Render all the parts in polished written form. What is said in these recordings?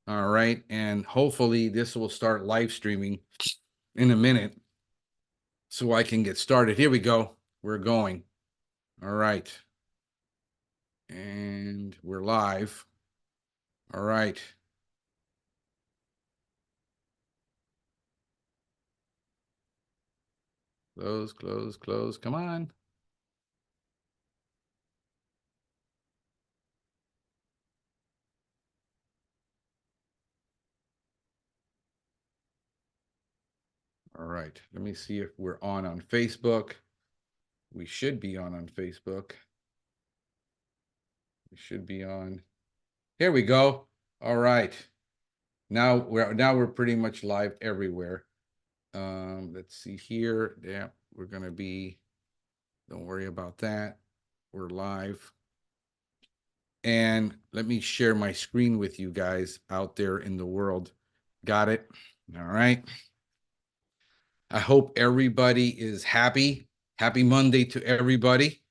All right. And hopefully this will start live streaming in a minute so I can get started. Here we go. We're going. All right. And we're live. All right. Close, close, close. Come on. All right. Let me see if we're on Facebook. We should be on Facebook. We should be on. Here we go. All right. Now we're pretty much live everywhere. Let's see here. Yeah, we're gonna be. Don't worry about that. We're live. And let me share my screen with you guys out there in the world. Got it? All right. I hope everybody is happy. Happy Monday to everybody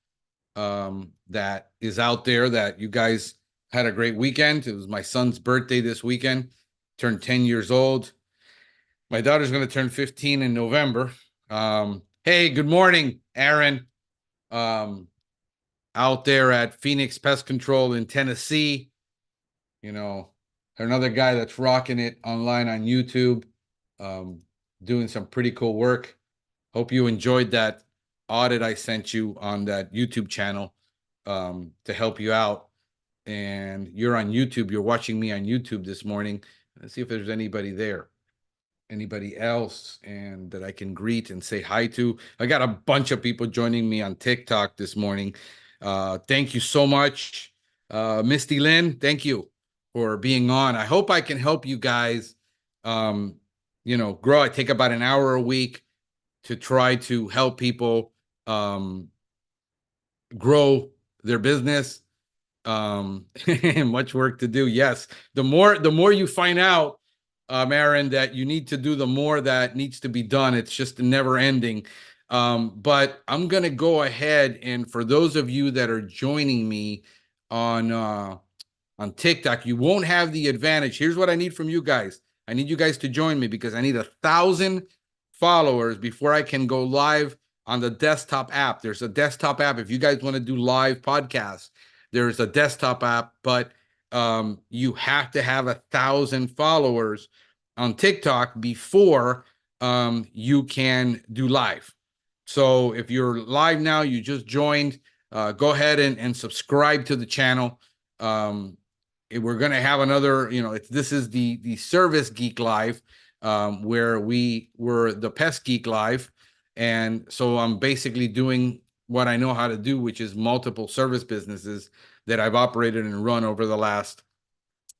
that is out there, that you guys had a great weekend. It was my son's birthday this weekend, turned 10 years old. My daughter's going to turn 15 in November. Hey, good morning, Aaron. Out there at Phoenix Pest Control in Tennessee. You know, another guy that's rocking it online on YouTube, doing some pretty cool work. Hope you enjoyed that audit I sent you on that YouTube channel to help you out. And you're on YouTube. You're watching me on YouTube this morning. Let's see if there's anybody there. Anybody else and that I can greet and say hi to. I got a bunch of people joining me on TikTok this morning. Thank you so much. Misty Lynn, thank you for being on. I hope I can help you guys, grow. I take about an hour a week to try to help people grow their business. Much work to do. Yes. The more you find out, Aaron, that you need to do, the more that needs to be done. It's just never ending. But I'm going to go ahead, and for those of you that are joining me on TikTok, you won't have the advantage. Here's what I need from you guys. I need you guys to join me because I need 1,000 followers before I can go live on the desktop app. There's a desktop app. If you guys want to do live podcasts, there's a desktop app, but you have to have 1,000 followers on TikTok before you can do live. So if you're live now, you just joined, go ahead and subscribe to the channel. We're going to have another, this is the Service Geek Live, where we were the Pest Geek Live. And so I'm basically doing what I know how to do, which is multiple service businesses that I've operated and run over the last,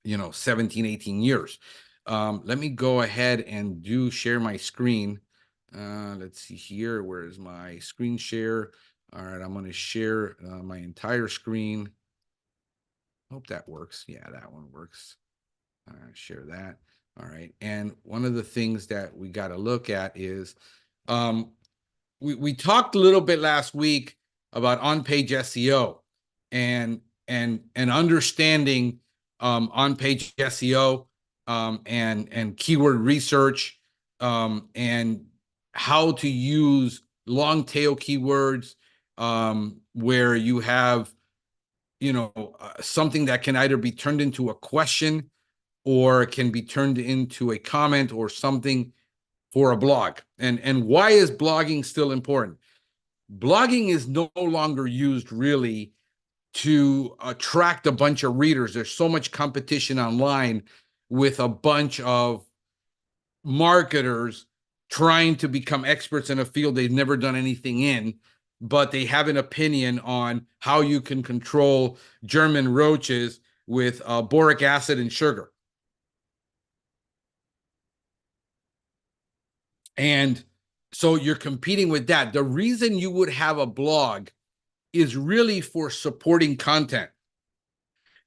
17, 18 years. Let me go ahead and share my screen. Let's see here. Where is my screen share? All right, I'm going to share my entire screen. Hope that works. Yeah, that one works. Share that. All right. And one of the things that we got to look at is we talked a little bit last week about on-page SEO and understanding on-page SEO and keyword research and how to use long tail keywords where you have something that can either be turned into a question or can be turned into a comment or something for a blog. And why is blogging still important? Blogging is no longer used really to attract a bunch of readers. There's so much competition online with a bunch of marketers trying to become experts in a field they've never done anything in, but they have an opinion on how you can control German roaches with boric acid and sugar. And so you're competing with that. The reason you would have a blog is really for supporting content,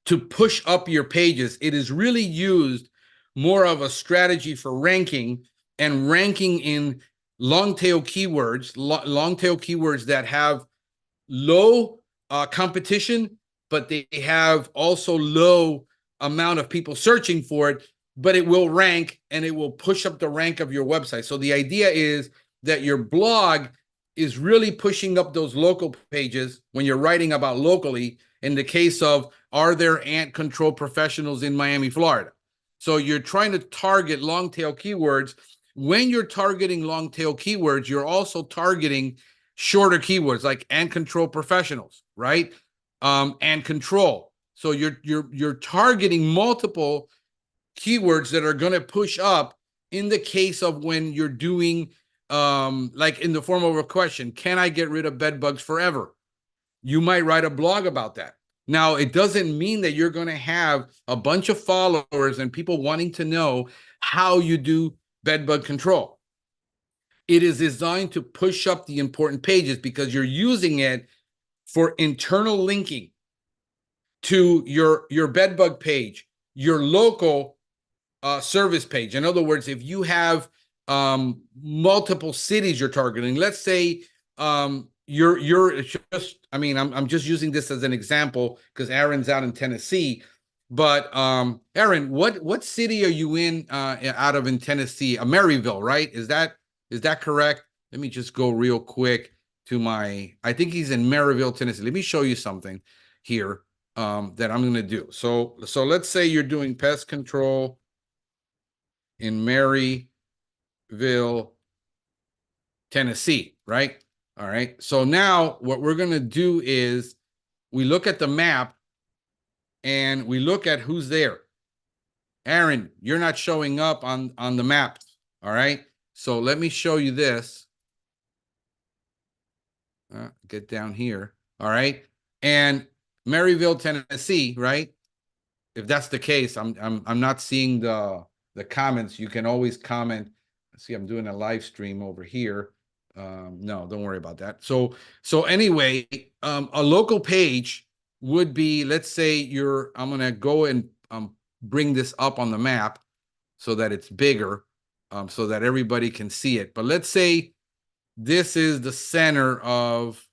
to push up your pages. It is really used more of a strategy for ranking and ranking in long tail keywords that have low competition, but they have also low amount of people searching for it. but it will rank and it will push up the rank of your website. So the idea is that your blog is really pushing up those local pages when you're writing about locally, in the case of, are there ant control professionals in Miami, Florida? So you're trying to target long tail keywords. When you're targeting long tail keywords, you're also targeting shorter keywords like ant control professionals, right? And control. So you're targeting multiple keywords that are going to push up in the case of when you're doing like in the form of a question, can I get rid of bed bugs forever? You might write a blog about that. Now, it doesn't mean that you're going to have a bunch of followers and people wanting to know how you do bed bug control. It is designed to push up the important pages because you're using it for internal linking to your bed bug page, your local service page. In other words, if you have multiple cities you're targeting, let's say you're just, I mean, I'm just using this as an example because Aaron's out in Tennessee. But Aaron, what city are you in out of in Tennessee? Maryville, right? Is that correct? Let me just go real quick to my, I think he's in Maryville, Tennessee. Let me show you something here that I'm going to do. So let's say you're doing pest control in Maryville, Tennessee, right? All right. So now what we're going to do is we look at the map and we look at who's there. Aaron, you're not showing up on the map. All right. So let me show you this. Get down here. All right. And Maryville, Tennessee, right? If that's the case, I'm not seeing the comments. You can always comment. See, I'm doing a live stream over here. No, don't worry about that. So anyway, a local page would be, let's say I'm going to go and bring this up on the map so that it's bigger, so that everybody can see it. But let's say this is the center of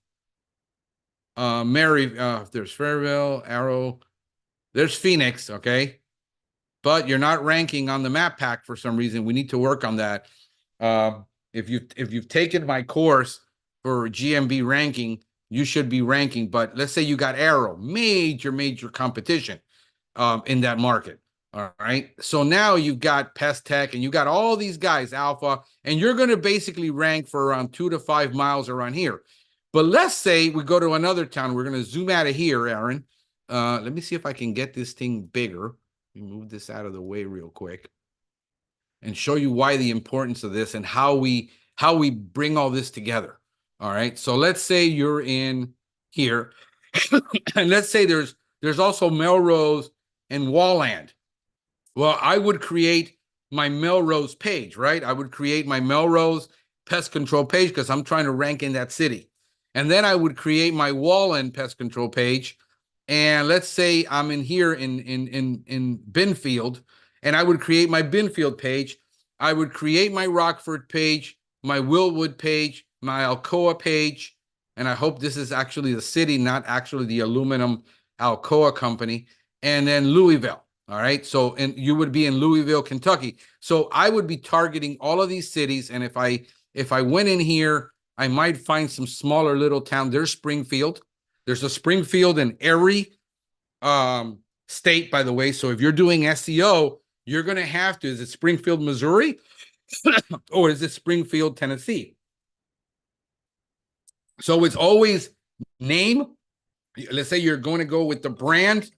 there's Fairville, Arrow, there's Phoenix, okay? But you're not ranking on the map pack for some reason. We need to work on that. If you've taken my course for GMB ranking, you should be ranking. But let's say you got Arrow, major competition in that market. All right. So now you've got Pest Tech and you got all these guys, Alpha, and you're going to basically rank for around 2 to 5 miles around here. But let's say we go to another town. We're going to zoom out of here, Aaron. Let me see if I can get this thing bigger. Let me move this out of the way real quick and show you why the importance of this and how we bring all this together. All right. So let's say you're in here and let's say there's also Melrose and Walland. Well, I would create my Melrose page, right? I would create my Melrose pest control page because I'm trying to rank in that city. And then I would create my Walland pest control page. And let's say I'm in here in Binfield, and I would create my Binfield page. I would create my Rockford page, my Willwood page, my Alcoa page. And I hope this is actually the city, not actually the aluminum Alcoa company. And then Louisville. All right. So, and you would be in Louisville, Kentucky. So I would be targeting all of these cities. And if I went in here, I might find some smaller little town. There's Springfield. There's a Springfield in every state, by the way. So if you're doing SEO, you're going to have to, is it Springfield, Missouri? Or is it Springfield, Tennessee? So it's always name. Let's say you're going to go with the brand.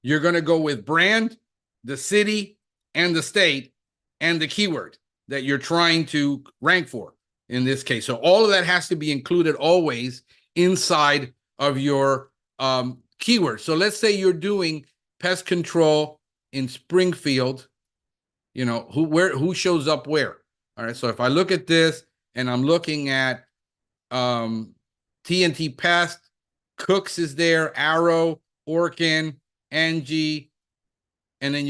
You're going to go with brand, the city, and the state, and the keyword that you're trying to rank for in this case. So all of that has to be included always inside of your keyword. So let's say you're doing pest control in Springfield. You know, who shows up where? All right. So if I look at this and I'm looking at TNT Pest, Cooks is there, Arrow, Orkin, Angie, and then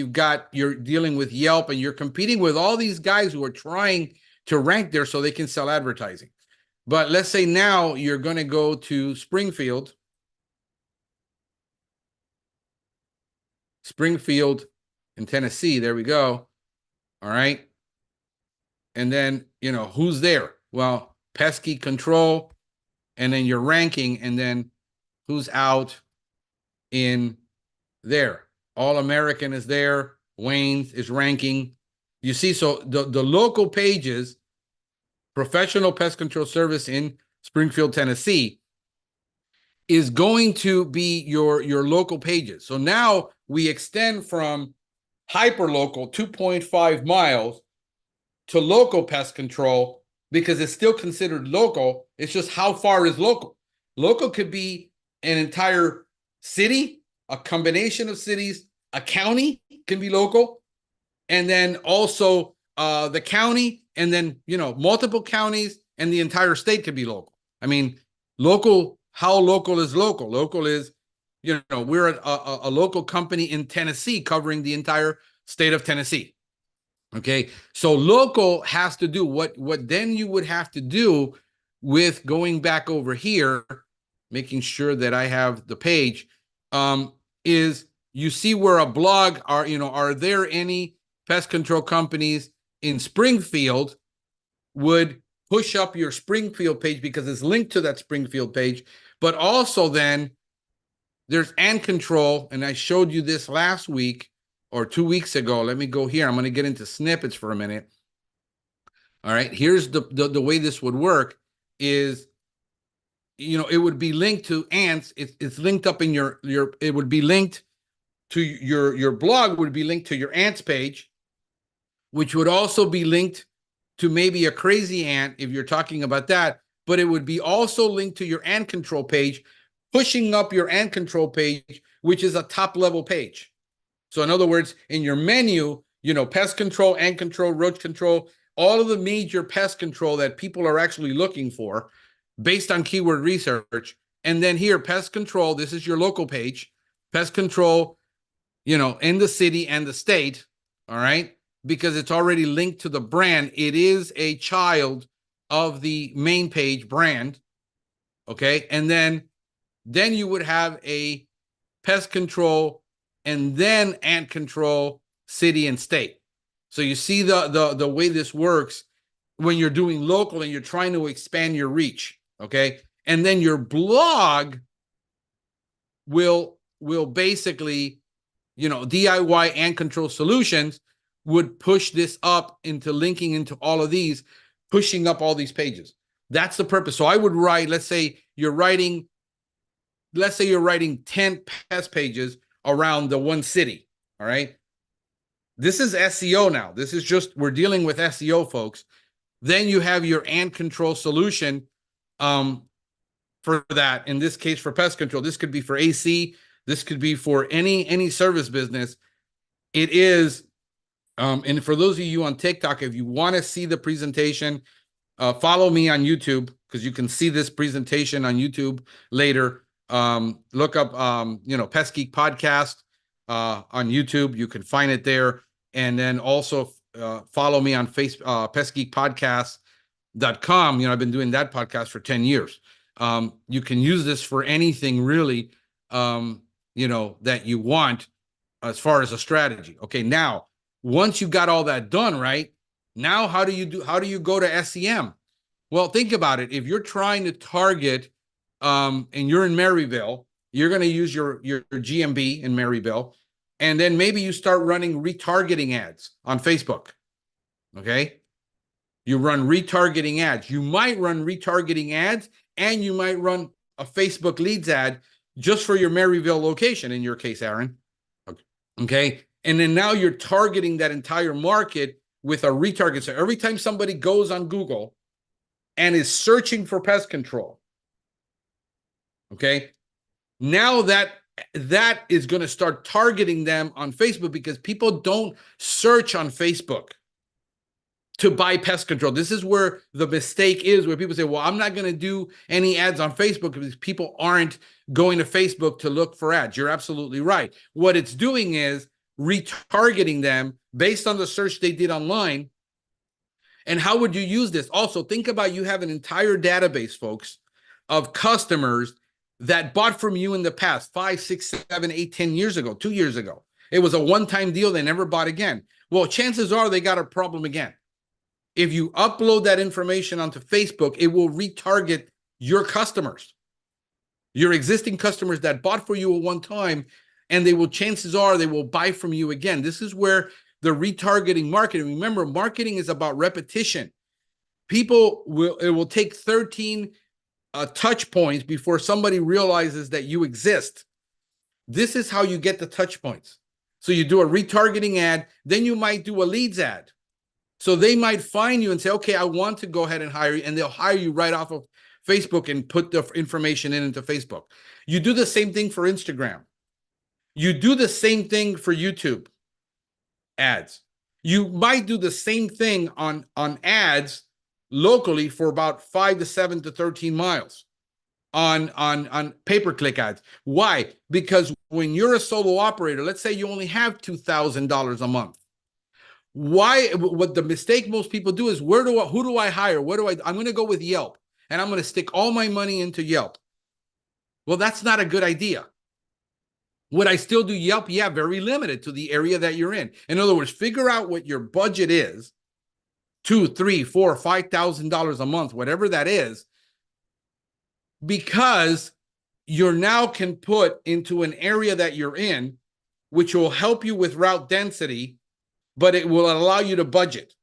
you're dealing with Yelp and you're competing with all these guys who are trying to rank there so they can sell advertising. But let's say now you're going to go to Springfield, in Tennessee. There we go. All right. And then, who's there? Well, pesky control, and then your ranking, and then who's out in there. All American is there. Wayne's is ranking. You see, so the local pages, Professional Pest Control Service in Springfield, Tennessee, is going to be your local pages. So now we extend from hyperlocal 2.5 miles to local pest control, because it's still considered local. It's just how far is local. Local could be an entire city, a combination of cities, a county can be local, and then also the county, and then multiple counties, and the entire state could be local. I mean, local. How local is local? Local is, we're a local company in Tennessee covering the entire state of Tennessee. Okay, so local has to do what then you would have to do with going back over here, making sure that I have the page, is you see where a blog are there any pest control companies in Springfield, would push up your Springfield page because it's linked to that Springfield page. But also then there's ant control, and I showed you this last week or 2 weeks ago. Let me go here. I'm going to get into snippets for a minute. All right, here's the way this would work is, it would be linked to ants. It's linked up in your it would be linked to your blog, would be linked to your ants page, which would also be linked to maybe a crazy ant if you're talking about that, but it would be also linked to your ant control page, pushing up your ant control page, which is a top level page. So in other words, in your menu, pest control, ant control, roach control, all of the major pest control that people are actually looking for based on keyword research. And then here, pest control, this is your local page, pest control, in the city and the state. All right. Because it's already linked to the brand. It is a child of the main page brand. Okay. And then you would have a pest control and then ant control, city and state. So you see the way this works when you're doing local and you're trying to expand your reach. Okay. And then your blog will basically, DIY ant control solutions would push this up into linking into all of these, pushing up all these pages. That's the purpose. So I would write, let's say you're writing 10 pest pages around the one city. All right. This is SEO now. This is just, we're dealing with SEO, folks. Then you have your ant control solution for that. In this case, for pest control, this could be for AC. This could be for any service business. It is. And for those of you on TikTok, if you want to see the presentation, follow me on YouTube, because you can see this presentation on YouTube later. Look up, Pest Geek Podcast on YouTube. You can find it there. And then also follow me on Facebook, pestgeekpodcast.com. I've been doing that podcast for 10 years. You can use this for anything really, that you want as far as a strategy. Okay, now, once you got all that done, right? Now, how do you go to SEM? Well, think about it. If you're trying to target, and you're in Maryville, you're going to use your GMB in Maryville, and then maybe you start running retargeting ads on Facebook. Okay. You run retargeting ads. You might run retargeting ads, and you might run a Facebook leads ad just for your Maryville location, in your case, Aaron. Okay. And then now you're targeting that entire market with a retarget. So every time somebody goes on Google and is searching for pest control, okay, now that is going to start targeting them on Facebook, because people don't search on Facebook to buy pest control. This is where the mistake is, where people say, well, I'm not going to do any ads on Facebook because people aren't going to Facebook to look for ads. You're absolutely right. What it's doing is retargeting them based on the search they did online. And how would you use this? Also, think about, you have an entire database, folks, of customers that bought from you in the past 5, 6, 7, 8, 10 years ago, 2 years ago. It was a one-time deal. They never bought again. Well, chances are they got a problem again. If you upload that information onto Facebook, it will retarget your customers, your existing customers that bought for you at one time, and chances are they will buy from you again. This is where the retargeting marketing, remember, marketing is about repetition. It will take 13 touch points before somebody realizes that you exist. This is how you get the touch points. So you do a retargeting ad, then you might do a leads ad. So they might find you and say, okay, I want to go ahead and hire you, and they'll hire you right off of Facebook and put the information into Facebook. You do the same thing for Instagram. You do the same thing for YouTube ads. You might do the same thing on ads locally for about 5 to 7 to 13 miles on pay-per-click ads. Why? Because when you're a solo operator, let's say you only have $2,000 a month. What the mistake most people do is, who do I hire? I'm going to go with Yelp, and I'm going to stick all my money into Yelp. Well, that's not a good idea. Would I still do Yelp? Yeah, very limited to the area that you're in. In other words, figure out what your budget is, $2,000, $3,000, $4,000, $5,000 a month, whatever that is, because you now can put into an area that you're in, which will help you with route density, but it will allow you to budget.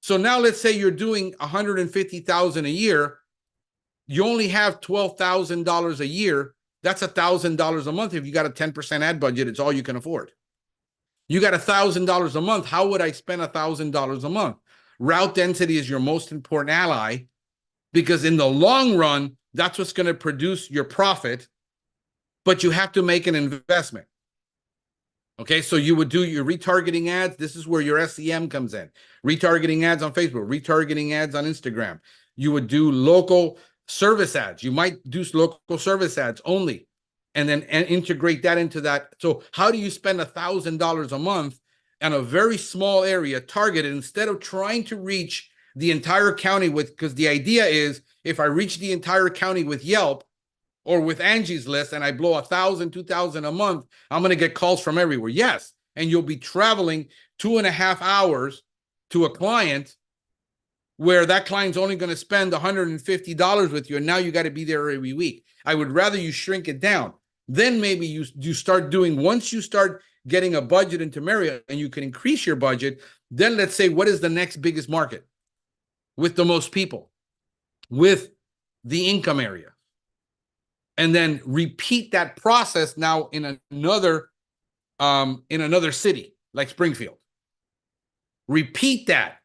So now let's say you're doing $150,000 a year. You only have $12,000 a year. That's $1,000 a month. If you got a 10% ad budget, it's all you can afford. You got $1,000 a month. How would I spend $1,000 a month? Route density is your most important ally, because in the long run, that's what's going to produce your profit, but you have to make an investment. Okay, so you would do your retargeting ads. This is where your SEM comes in. Retargeting ads on Facebook, retargeting ads on Instagram. You would do local service ads. You might do local service ads only, and then integrate that into that. So how do you spend $1,000 a month on a very small area targeted, instead of trying to reach the entire county because the idea is, if I reach the entire county with Yelp or with Angie's List and I blow $1,000, $2,000 a month, I'm going to get calls from everywhere. Yes. And you'll be traveling 2.5 hours to a client, where that client's only going to spend $150 with you, and now you got to be there every week. I would rather you shrink it down. Then maybe you start doing, once you start getting a budget into Maryville and you can increase your budget, then let's say, what is the next biggest market with the most people, with the income area? And then repeat that process now in another city like Springfield. Repeat that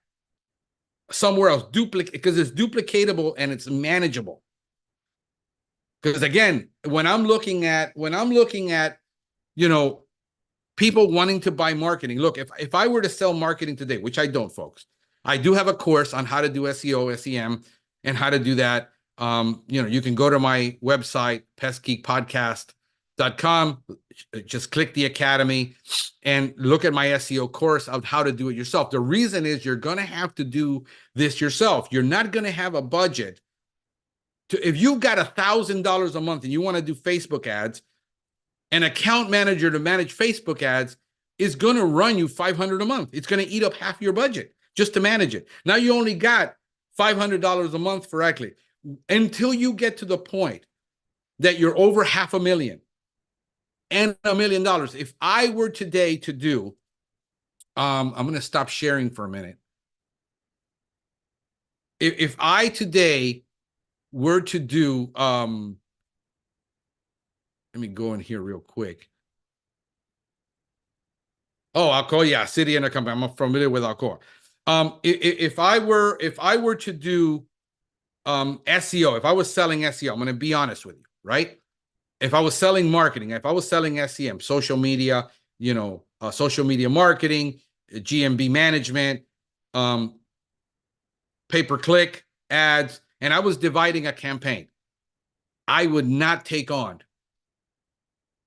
somewhere else, duplicate, because it's duplicatable and it's manageable. Because again, when I'm looking at, people wanting to buy marketing, look, if I were to sell marketing today, which I don't, folks, I do have a course on how to do SEO, SEM, and how to do that. You can go to my website, pestgeekpodcast.com, just click the academy and look at my SEO course of how to do it yourself. The reason is, you're going to have to do this yourself. You're not going to have a budget if you've got $1,000 a month and you want to do Facebook ads, an account manager to manage Facebook ads is going to run you $500 a month. It's going to eat up half your budget just to manage it. Now you only got $500 a month for actually, until you get to the point that you're over $500,000 and $1 million. If I were today to do, I'm going to stop sharing for a minute. If I today were to do, let me go in here real quick. Oh, Alcoa, yeah, city and a company. I'm familiar with Alcoa. If I were to do SEO, if I was selling SEO, I'm going to be honest with you, right? If I was selling marketing, if I was selling SEM, social media, social media marketing, GMB management, pay-per-click ads, and I was dividing a campaign, I would not take on.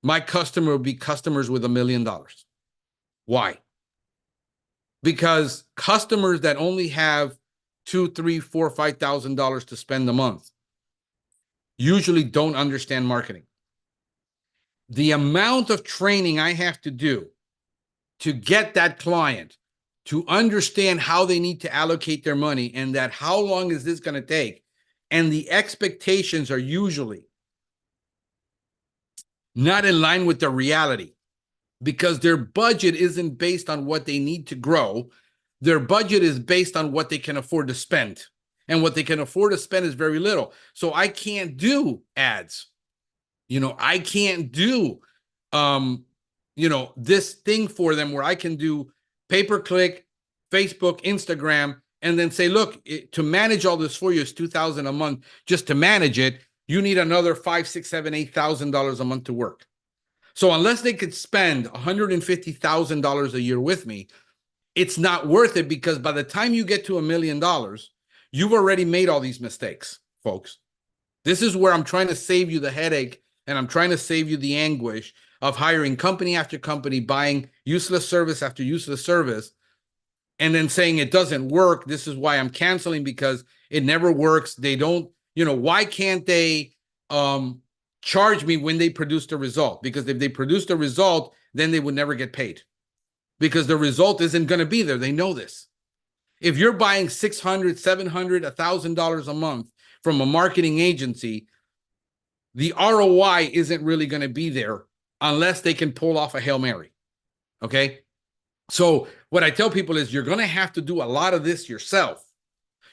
My customer would be customers with $1 million. Why? Because customers that only have $2,000, $3,000, $4,000, $5,000 to spend a month usually don't understand marketing. The amount of training I have to do to get that client to understand how they need to allocate their money and that how long is this going to take. And the expectations are usually not in line with the reality because their budget isn't based on what they need to grow. Their budget is based on what they can afford to spend. And what they can afford to spend is very little. So I can't do ads. I can't do, this thing for them where I can do pay-per-click, Facebook, Instagram, and then say, look, to manage all this for you is $2,000 a month. Just to manage it, you need another $5,000, $6,000, $7,000, $8,000 a month to work. So unless they could spend $150,000 a year with me, it's not worth it because by the time you get to $1 million, you've already made all these mistakes, folks. This is where I'm trying to save you the headache and I'm trying to save you the anguish of hiring company after company, buying useless service after useless service, and then saying it doesn't work. This is why I'm canceling because it never works. They don't, why can't they charge me when they produce the result? Because if they produce the result, then they would never get paid because the result isn't going to be there. They know this. If you're buying $600, $700, $1,000 a month from a marketing agency, the ROI isn't really going to be there unless they can pull off a Hail Mary. Okay. So what I tell people is you're going to have to do a lot of this yourself.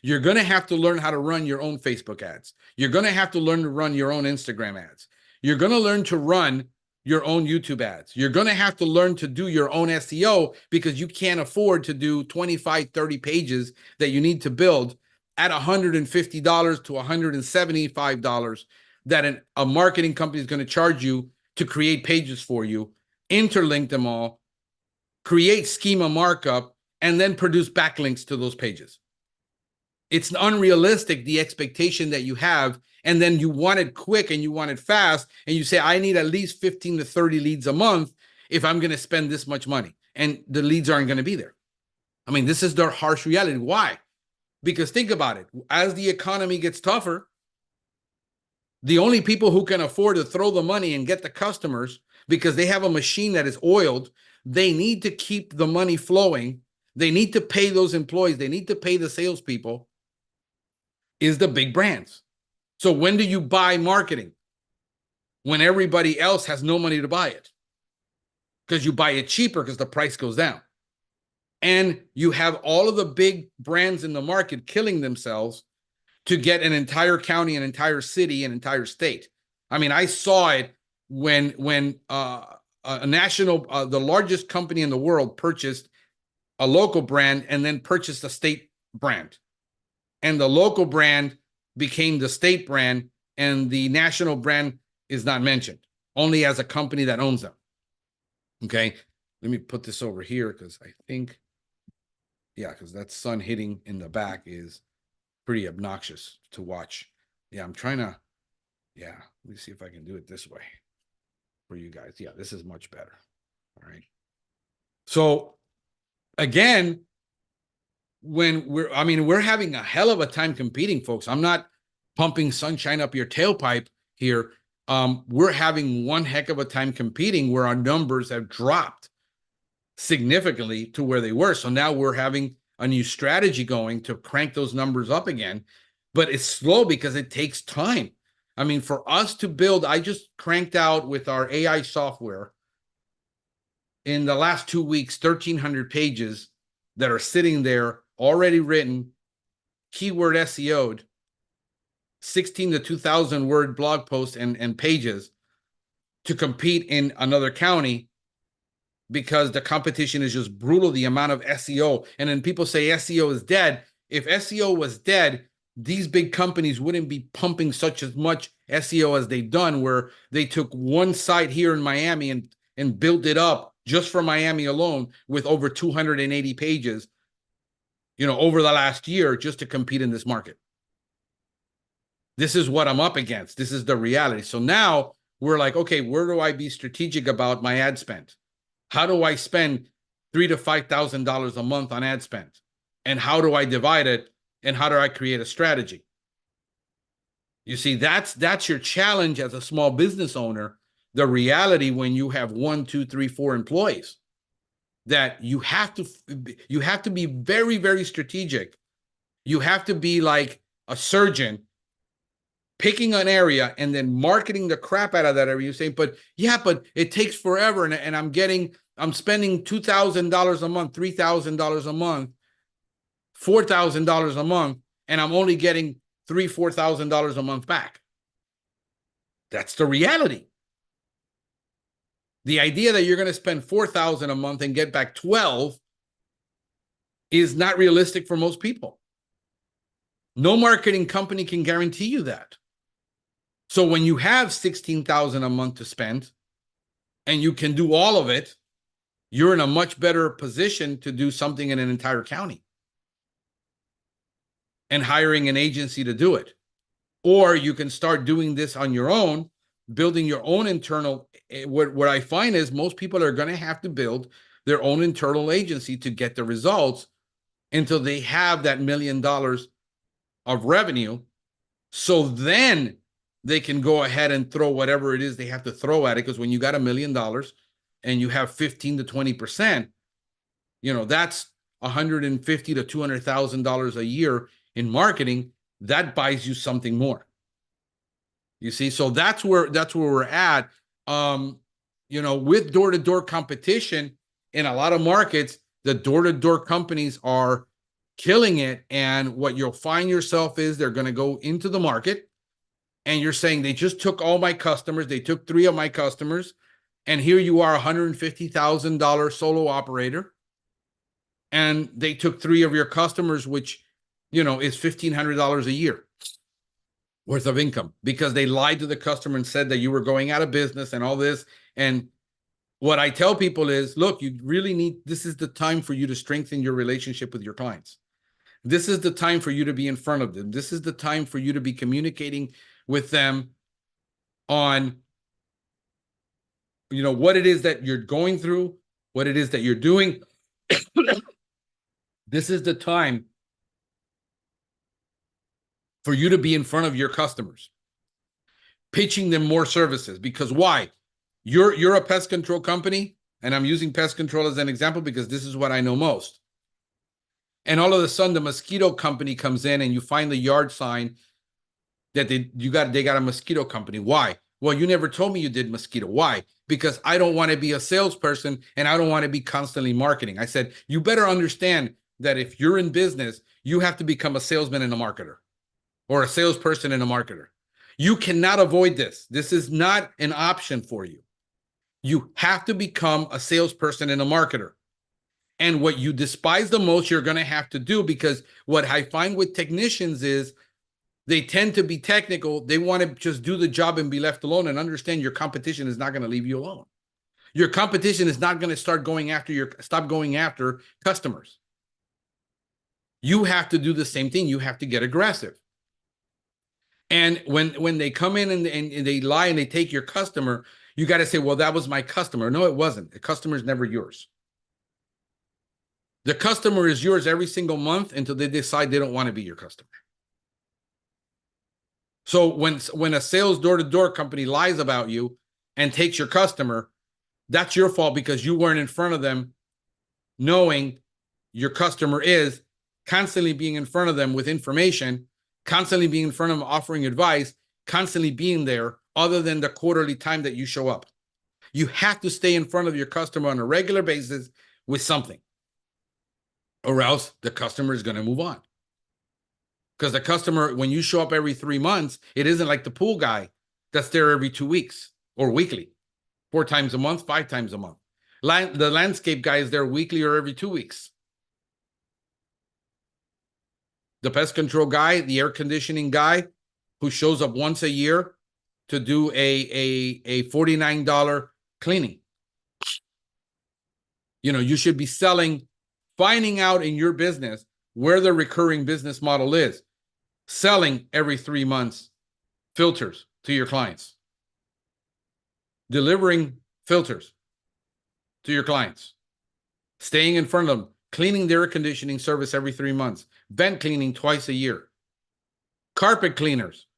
You're going to have to learn how to run your own Facebook ads. You're going to have to learn to run your own Instagram ads. You're going to learn to run your own YouTube ads. You're going to have to learn to do your own SEO because you can't afford to do 25, 30 pages that you need to build at $150 to $175 that a marketing company is going to charge you to create pages for you, interlink them all, create schema markup, and then produce backlinks to those pages. It's unrealistic, the expectation that you have, and then you want it quick and you want it fast, and you say, I need at least 15 to 30 leads a month if I'm going to spend this much money, and the leads aren't going to be there. I mean, this is their harsh reality. Why? Because think about it. As the economy gets tougher, the only people who can afford to throw the money and get the customers, because they have a machine that is oiled, they need to keep the money flowing. They need to pay those employees. They need to pay the salespeople, is the big brands. So when do you buy marketing? When everybody else has no money to buy it. Because you buy it cheaper because the price goes down. And you have all of the big brands in the market killing themselves to get an entire county, an entire city, an entire state. I mean, I saw it when a national, the largest company in the world purchased a local brand and then purchased a state brand. And the local brand became the state brand and the national brand is not mentioned, only as a company that owns them. Okay, let me put this over here because I think, yeah, because that sun hitting in the back is pretty obnoxious to watch. Yeah, I'm trying to, yeah, let me see if I can do it this way for you guys. Yeah, this is much better. All right. So again, when we're having a hell of a time competing, folks. I'm not pumping sunshine up your tailpipe here. We're having one heck of a time competing where our numbers have dropped significantly to where they were. So now we're having a new strategy going to crank those numbers up again, but it's slow because it takes time. I mean, for us to build, I just cranked out with our AI software in the last 2 weeks, 1,300 pages that are sitting there already written, keyword SEO'd, 16 to 2,000 word blog posts and pages to compete in another county because the competition is just brutal, the amount of SEO. And then people say SEO is dead. If SEO was dead, these big companies wouldn't be pumping such as much SEO as they've done, where they took one site here in Miami and built it up just for Miami alone with over 280 pages, over the last year just to compete in this market. This is what I'm up against. This is the reality. So now we're like, okay, where do I be strategic about my ad spend? How do I spend $3,000 to $5,000 a month on ad spend? And how do I divide it? And how do I create a strategy? You see, that's your challenge as a small business owner. The reality when you have 1, 2, 3, 4 employees. that you have to be very, very strategic. You have to be like a surgeon, picking an area and then marketing the crap out of that area. You're saying, but it takes forever. And I'm spending $2,000 a month, $3,000 a month, $4,000 a month, and I'm only getting $4,000 a month back. That's the reality. The idea that you're going to spend $4,000 a month and get back 12 is not realistic for most people. No marketing company can guarantee you that. So when you have $16,000 a month to spend and you can do all of it, you're in a much better position to do something in an entire county and hiring an agency to do it. Or you can start doing this on your own, building your own internal. What I find is most people are going to have to build their own internal agency to get the results until they have that $1 million of revenue. So then they can go ahead and throw whatever it is they have to throw at it. Because when you got $1 million and you have 15 to 20%, that's $150,000 to $200,000 a year in marketing. That buys you something more. You see, so that's where we're at. With door-to-door competition in a lot of markets, the door-to-door companies are killing it. And what you'll find yourself is they're going to go into the market and you're saying they just took all my customers. They took 3 of my customers. And here you are, $150,000 solo operator. And they took 3 of your customers, which, is $1,500 a year worth of income because they lied to the customer and said that you were going out of business and all this. And what I tell people is, look, this is the time for you to strengthen your relationship with your clients. This is the time for you to be in front of them. This is the time for you to be communicating with them on, what it is that you're going through, what it is that you're doing. This is the time for you to be in front of your customers, pitching them more services. Because why? You're a pest control company, and I'm using pest control as an example because this is what I know most. And all of a sudden, the mosquito company comes in, and you find the yard sign that they got a mosquito company. Why? Well, you never told me you did mosquito. Why? Because I don't want to be a salesperson, and I don't want to be constantly marketing. I said, you better understand that if you're in business, you have to become a salesman and a marketer, or a salesperson and a marketer. You cannot avoid this. This is not an option for you. You have to become a salesperson and a marketer. And what you despise the most, you're going to have to do, because what I find with technicians is they tend to be technical. They want to just do the job and be left alone, and understand your competition is not going to leave you alone. Your competition is not going to stop going after customers. You have to do the same thing. You have to get aggressive. And when they come in and they lie and they take your customer, you got to say, well, that was my customer. No, it wasn't. The customer is never yours. The customer is yours every single month until they decide they don't want to be your customer. So when a sales door-to-door company lies about you and takes your customer, that's your fault, because you weren't in front of them knowing your customer is, constantly being in front of them with information, constantly being in front of them offering advice, constantly being there, other than the quarterly time that you show up. You have to stay in front of your customer on a regular basis with something, or else the customer is going to move on. Because the customer, when you show up every 3 months, it isn't like the pool guy that's there every 2 weeks or weekly, 4 times a month, 5 times a month. The landscape guy is there weekly or every 2 weeks. The pest control guy, the air conditioning guy, who shows up once a year to do a $49 cleaning. You should be finding out in your business where the recurring business model is. Selling every 3 months filters to your clients. Delivering filters to your clients. Staying in front of them. Cleaning their air conditioning service every 3 months. Vent cleaning twice a year. Carpet cleaners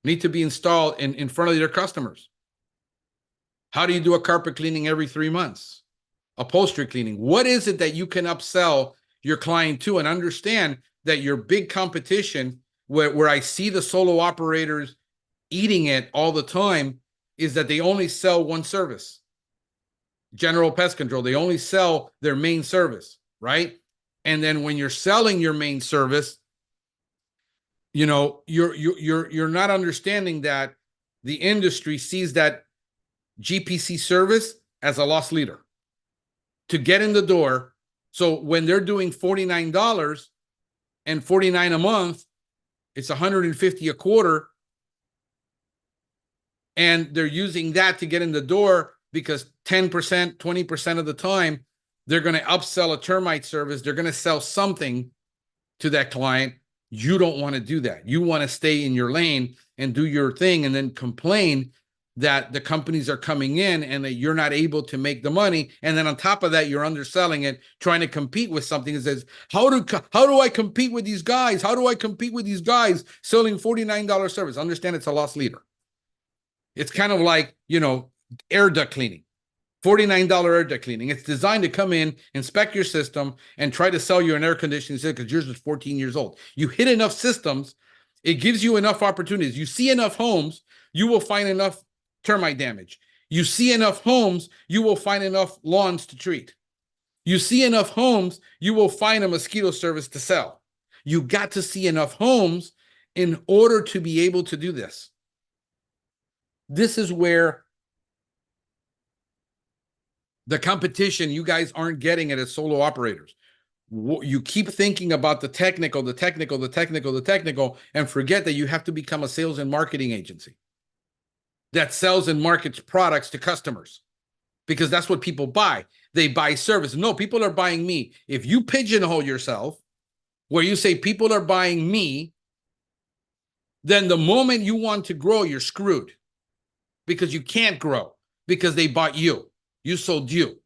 need to be installed in front of your customers. How do you do a carpet cleaning every 3 months? upholstery cleaning. What is it that you can upsell your client to, and understand that your big competition, where I see the solo operators eating it all the time, is that they only sell one service. General pest control. They only sell their main service, right? And then when you're selling your main service, you're not understanding that the industry sees that GPC service as a loss leader to get in the door. So when they're doing $49 and $49 a month, it's $150 a quarter, and they're using that to get in the door, because 10%, 20% of the time, they're going to upsell a termite service. They're going to sell something to that client. You don't want to do that. You want to stay in your lane and do your thing, and then complain that the companies are coming in and that you're not able to make the money. And then on top of that, you're underselling it, trying to compete with something that says, how do I compete with these guys? How do I compete with these guys selling $49 service? Understand, it's a loss leader. It's kind of like, air duct cleaning. $49 air duct cleaning. It's designed to come in, inspect your system, and try to sell you an air conditioning system because yours is 14 years old. You hit enough systems, it gives you enough opportunities. You see enough homes, you will find enough termite damage. You see enough homes, you will find enough lawns to treat. You see enough homes, you will find a mosquito service to sell. You got to see enough homes in order to be able to do this. This is where the competition, you guys aren't getting it as solo operators. You keep thinking about the technical, and forget that you have to become a sales and marketing agency that sells and markets products to customers, because that's what people buy. They buy service. No, people are buying me. If you pigeonhole yourself where you say people are buying me, then the moment you want to grow, you're screwed, because you can't grow because they bought you. You sold you.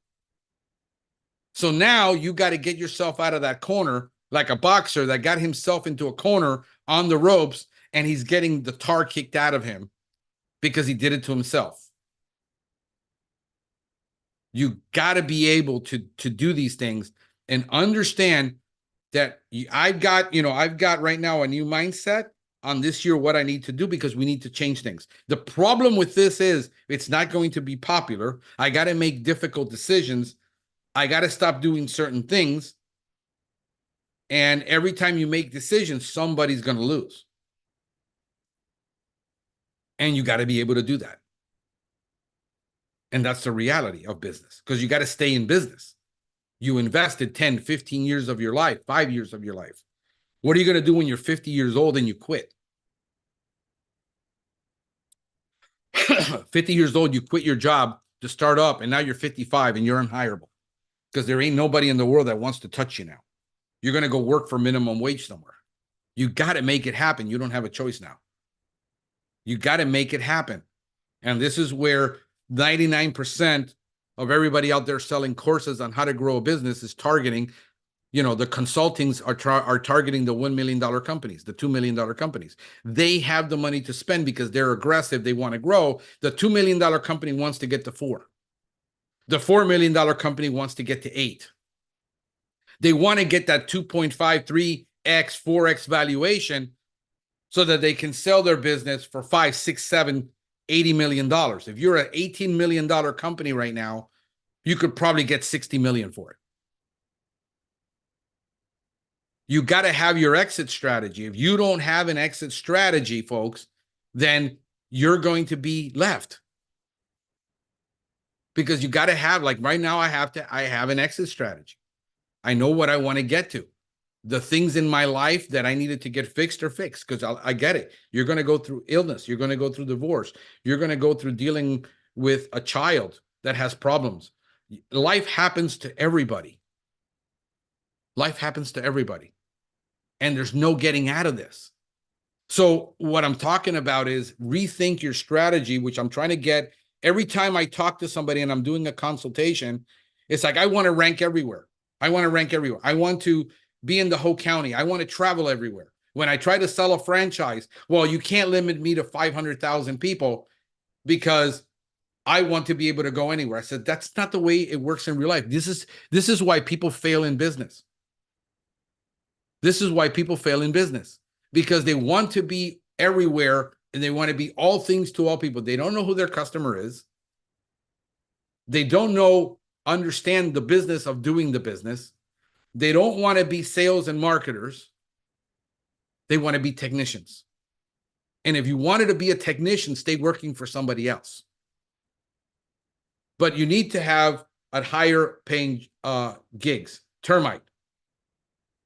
So now you got to get yourself out of that corner, like a boxer that got himself into a corner on the ropes, and he's getting the tar kicked out of him because he did it to himself. You got to be able to do these things and understand that I've got right now a new mindset on this year, what I need to do, because we need to change things. The problem with this is it's not going to be popular. I got to make difficult decisions. I got to stop doing certain things. And every time you make decisions, somebody's going to lose. And you got to be able to do that. And that's the reality of business, because you got to stay in business. You invested 10, 15 years of your life, 5 years of your life. What are you going to do when you're 50 years old and you quit? 50 years old, you quit your job to start up, and now you're 55 and you're unhireable because there ain't nobody in the world that wants to touch you now. You're going to go work for minimum wage somewhere. You got to make it happen. You don't have a choice now. You got to make it happen. And this is where 99% of everybody out there selling courses on how to grow a business is targeting. The consultings are targeting the $1 million companies, the $2 million companies. They have the money to spend because they're aggressive. They want to grow. The $2 million company wants to get to 4. The $4 million company wants to get to 8. They want to get that 2.5, 3x, 4x valuation so that they can sell their business for 5, 6, 7, $80 million. If you're an $18 million company right now, you could probably get $60 million for it. You got to have your exit strategy. If you don't have an exit strategy, folks, then you're going to be left. Because you got to have, like right now, I have an exit strategy. I know what I want to get to. The things in my life that I needed to get fixed are fixed, because I get it. You're going to go through illness. You're going to go through divorce. You're going to go through dealing with a child that has problems. Life happens to everybody. Life happens to everybody. And there's no getting out of this. So what I'm talking about is rethink your strategy, which I'm trying to get every time I talk to somebody and I'm doing a consultation. It's like, I want to rank everywhere. I want to rank everywhere. I want to be in the whole county. I want to travel everywhere. When I try to sell a franchise, well, you can't limit me to 500,000 people because I want to be able to go anywhere. I said, that's not the way it works in real life. This is why people fail in business. This is why people fail in business, because they want to be everywhere and they want to be all things to all people. They don't know who their customer is. They don't understand the business of doing the business. They don't want to be sales and marketers. They want to be technicians. And if you wanted to be a technician, stay working for somebody else. But you need to have a higher paying gigs, termite,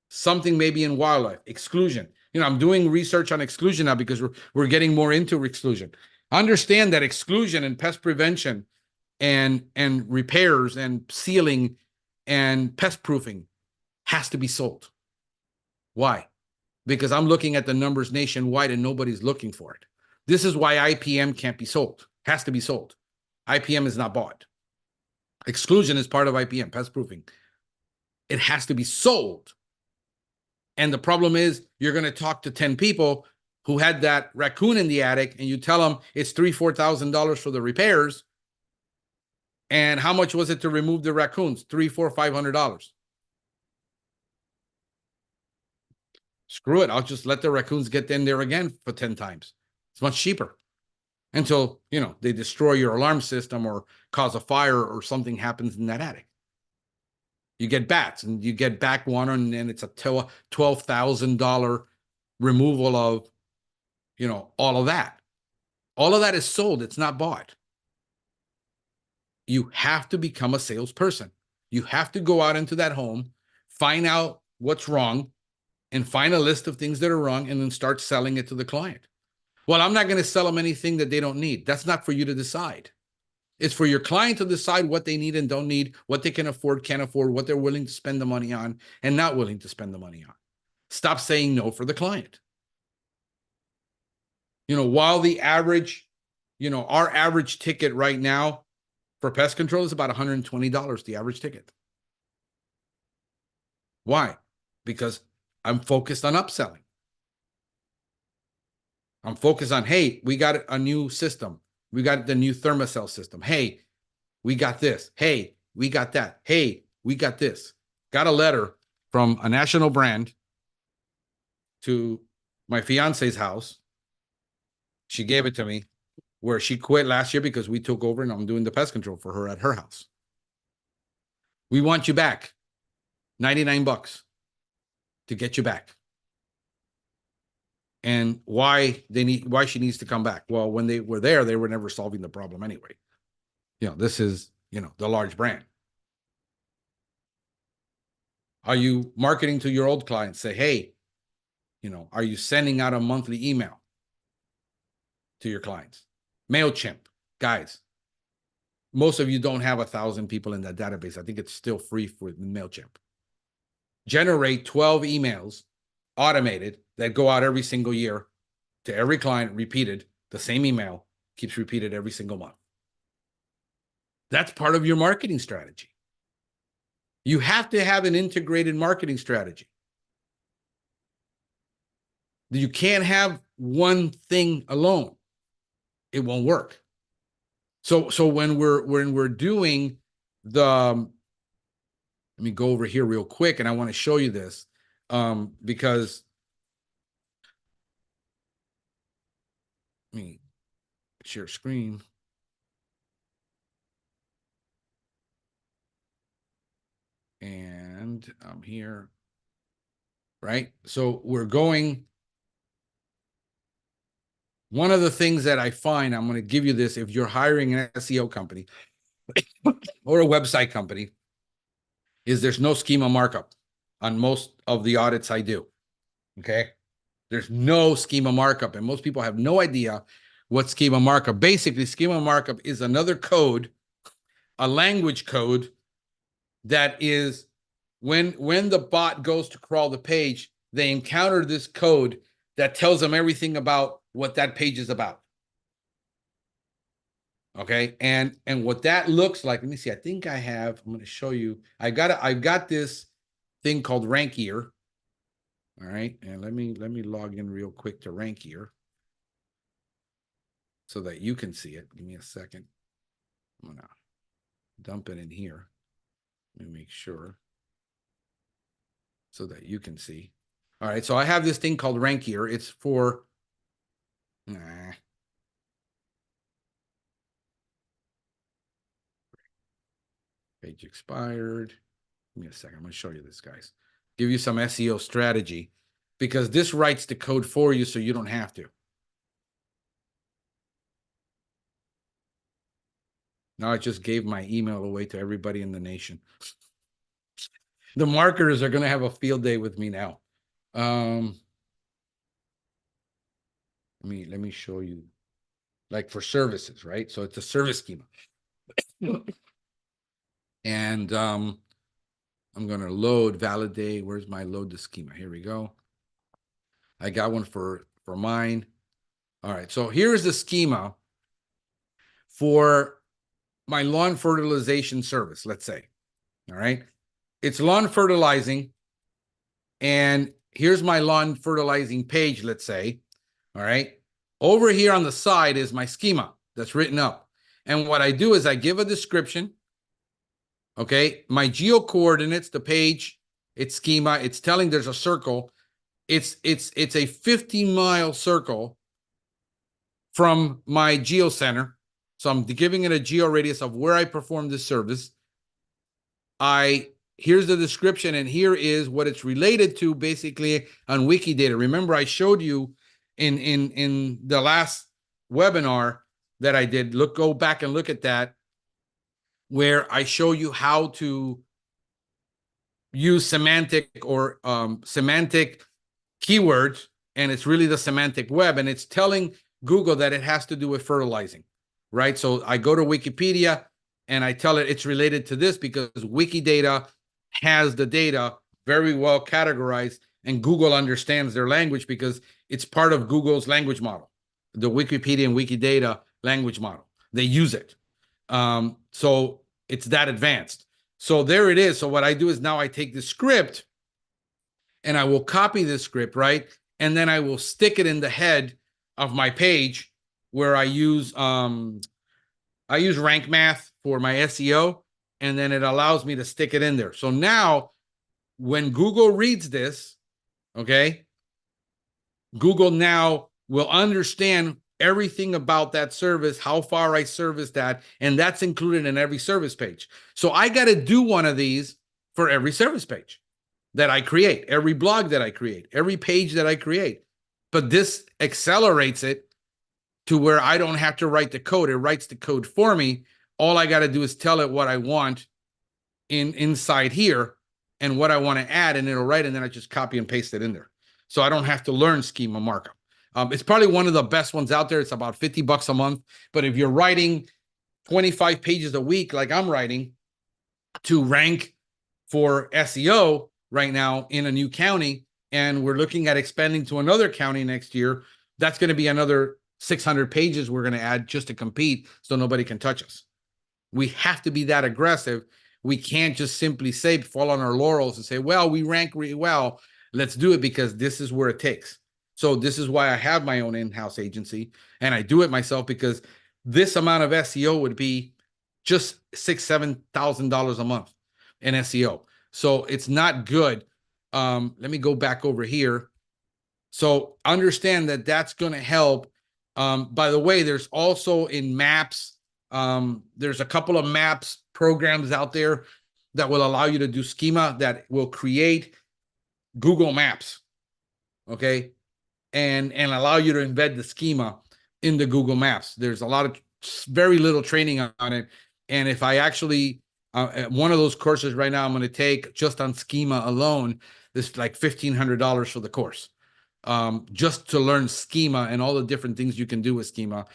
something maybe in wildlife, exclusion. I'm doing research on exclusion now because we're getting more into exclusion. Understand that exclusion and pest prevention and repairs and sealing and pest proofing has to be sold. Why? Because I'm looking at the numbers nationwide and nobody's looking for it. This is why IPM can't be sold. Has to be sold. IPM is not bought. Exclusion is part of IPM, pest proofing. It has to be sold. And the problem is you're going to talk to 10 people who had that raccoon in the attic and you tell them it's $3,000-$4,000 for the repairs. And how much was it to remove the raccoons? $300, $400, $500. Screw it. I'll just let the raccoons get in there again for 10 times. It's much cheaper until, they destroy your alarm system or cause a fire or something happens in that attic. You get bats and you get back one and then it's a $12,000 removal of, all of that. All of that is sold. It's not bought. You have to become a salesperson. You have to go out into that home, find out what's wrong, and find a list of things that are wrong and then start selling it to the client. Well, I'm not going to sell them anything that they don't need. That's not for you to decide. It's for your client to decide what they need and don't need, what they can afford, can't afford, what they're willing to spend the money on and not willing to spend the money on. Stop saying no for the client. While the average, our average ticket right now for pest control is about $120, the average ticket. Why? Because I'm focused on upselling. I'm focused on, hey, we got a new system. We got the new Thermacell system. Hey, we got this. Hey, we got that. Hey, we got this. Got a letter from a national brand to my fiance's house. She gave it to me where she quit last year because we took over and I'm doing the pest control for her at her house. We want you back. $99 to get you back. And why she needs to come back. Well, when they were there, they were never solving the problem anyway. This is, the large brand. Are you marketing to your old clients? Say, hey, are you sending out a monthly email to your clients? MailChimp, guys, most of you don't have 1,000 people in that database. I think it's still free for MailChimp. Generate 12 emails automated that go out every single year to every client, repeated. The same email keeps repeated every single month. That's part of your marketing strategy. You have to have an integrated marketing strategy. You can't have one thing alone. It won't work. So when we're doing let me go over here real quick, and I want to show you this because let me share screen. And I'm here, right? So we're going. One of the things that I find, I'm going to give you this, if you're hiring an SEO company or a website company, is there's no schema markup on most of the audits I do. Okay. There's no schema markup, and most people have no idea what schema markup. Basically, schema markup is another code, a language code that is when the bot goes to crawl the page, they encounter this code that tells them everything about what that page is about. Okay, and what that looks like, let me see. I think I'm going to show you. I've got this thing called Rankier. All right, and let me log in real quick to Rankier so that you can see it. Give me a second. I'm gonna dump it in here. Let me make sure so that you can see. All right, so I have this thing called Rankier. It's for page expired. Give me a second. I'm going to show you this, guys. Give you some SEO strategy because this writes the code for you so you don't have to. Now I just gave my email away to everybody in the nation. The marketers are going to have a field day with me now. Let me show you, like for services, right? So it's a service schema. And I'm going to load, validate. Where's my load the schema? Here we go. I got one for mine. All right, so here's the schema for my lawn fertilization service, let's say. All right, it's lawn fertilizing, and here's my lawn fertilizing page, let's say. All right, over here on the side is my schema that's written up. And what I do is I give a description. Okay, my geo coordinates, the page, its schema, it's telling there's a circle. It's a 50-mile circle from my geo center. So I'm giving it a geo radius of where I perform this service. Here's the description, and here is what it's related to basically on Wikidata. Remember, I showed you in the last webinar that I did. Go back and look at that, where I show you how to use semantic or semantic keywords, and it's really the semantic web, and it's telling Google that it has to do with fertilizing, right? So I go to Wikipedia and I tell it it's related to this because Wikidata has the data very well categorized, and Google understands their language because it's part of Google's language model, the Wikipedia and Wikidata language model. They use it. So it's that advanced. So there it is. So what I do is now I take the script and I will copy this script, right? And then I will stick it in the head of my page where I use rank math for my SEO, and then it allows me to stick it in there. So now when Google reads this, okay, Google now will understand everything about that service, how far I service that, and that's included in every service page. So I got to do one of these for every service page that I create, every blog that I create, every page that I create. But this accelerates it to where I don't have to write the code. It writes the code for me. All I got to do is tell it what I want inside here and what I want to add, and it'll write, and then I just copy and paste it in there. So I don't have to learn schema markup. It's probably one of the best ones out there. It's about $50 a month. But if you're writing 25 pages a week, like I'm writing, to rank for SEO right now in a new county, and we're looking at expanding to another county next year, that's going to be another 600 pages we're going to add just to compete so nobody can touch us. We have to be that aggressive. We can't just simply say, fall on our laurels and say, well, we rank really well. Let's do it because this is where it takes. So this is why I have my own in-house agency, and I do it myself because this amount of SEO would be just $6,000-7,000 a month in SEO. So it's not good. Let me go back over here. So understand that that's going to help. By the way, there's also in maps, there's a couple of maps programs out there that will allow you to do schema that will create Google Maps, okay, and allow you to embed the schema in the Google Maps. There's a lot of very little training on it, and if I actually one of those courses right now I'm going to take just on schema alone, this like $1,500 for the course, just to learn schema and all the different things you can do with schema.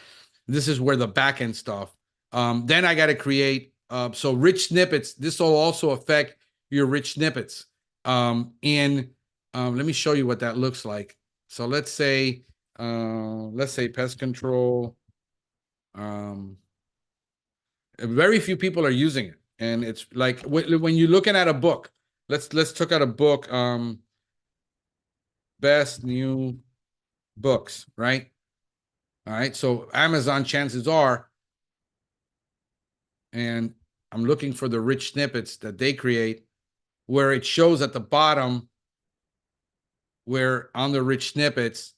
This is where the back end stuff. Then I got to create so rich snippets. This will also affect your rich snippets. Let me show you what that looks like. So let's say pest control. Very few people are using it, and it's like when you're looking at a book. Let's look at a book. Best new books, right? All right. So Amazon, chances are and I'm looking for the rich snippets that they create, where it shows at the bottom where on the rich snippets,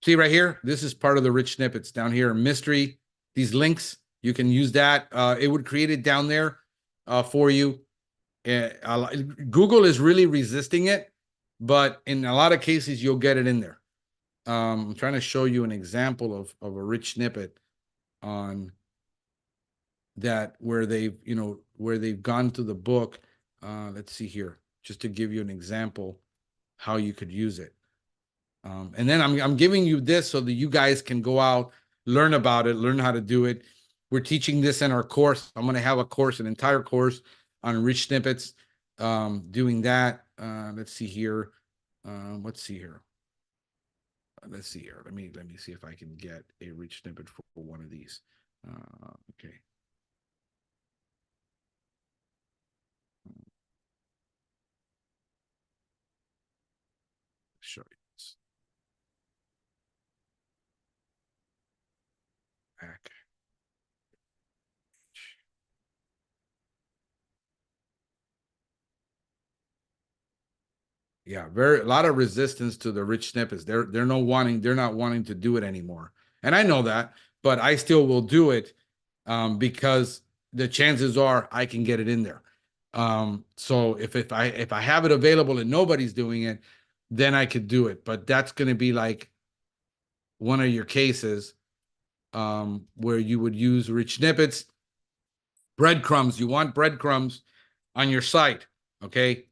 see right here, this is part of the rich snippets down here. Mystery, these links, you can use that. It would create it down there for you. Google is really resisting it, but in a lot of cases, you'll get it in there. I'm trying to show you an example of a rich snippet on that where they've gone to the book. Let's see here, just to give you an example how you could use it. And then I'm giving you this so that you guys can go out, learn about it, learn how to do it. We're teaching this in our course. I'm going to have a course, an entire course on rich snippets, doing that. Let's see here. Let's see here. Let's see here. Let me see if I can get a rich snippet for one of these. Okay. Show you this. Back. Yeah, a lot of resistance to the rich snippets. They're not wanting to do it anymore. And I know that, but I still will do it because the chances are I can get it in there. So if I have it available and nobody's doing it, then I could do it. But that's going to be like one of your cases where you would use rich snippets, breadcrumbs. You want breadcrumbs on your site, okay?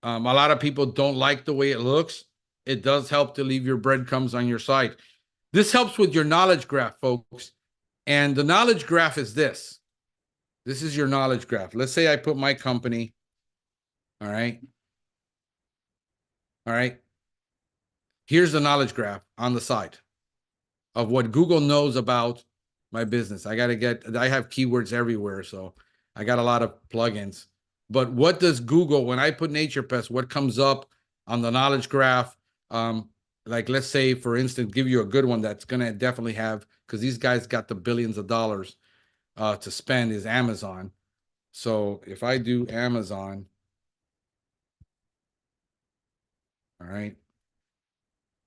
A lot of people don't like the way it looks. It does help to leave your breadcrumbs on your site. This helps with your knowledge graph, folks. And the knowledge graph is this. This is your knowledge graph. Let's say I put my company. All right. All right. Here's the knowledge graph on the side of what Google knows about my business. I have keywords everywhere. So I got a lot of plugins. But what does Google, when I put Nature Pest, what comes up on the knowledge graph? Like, let's say, for instance, give you a good one that's going to definitely have, because these guys got the billions of dollars to spend, is Amazon. So if I do Amazon, all right,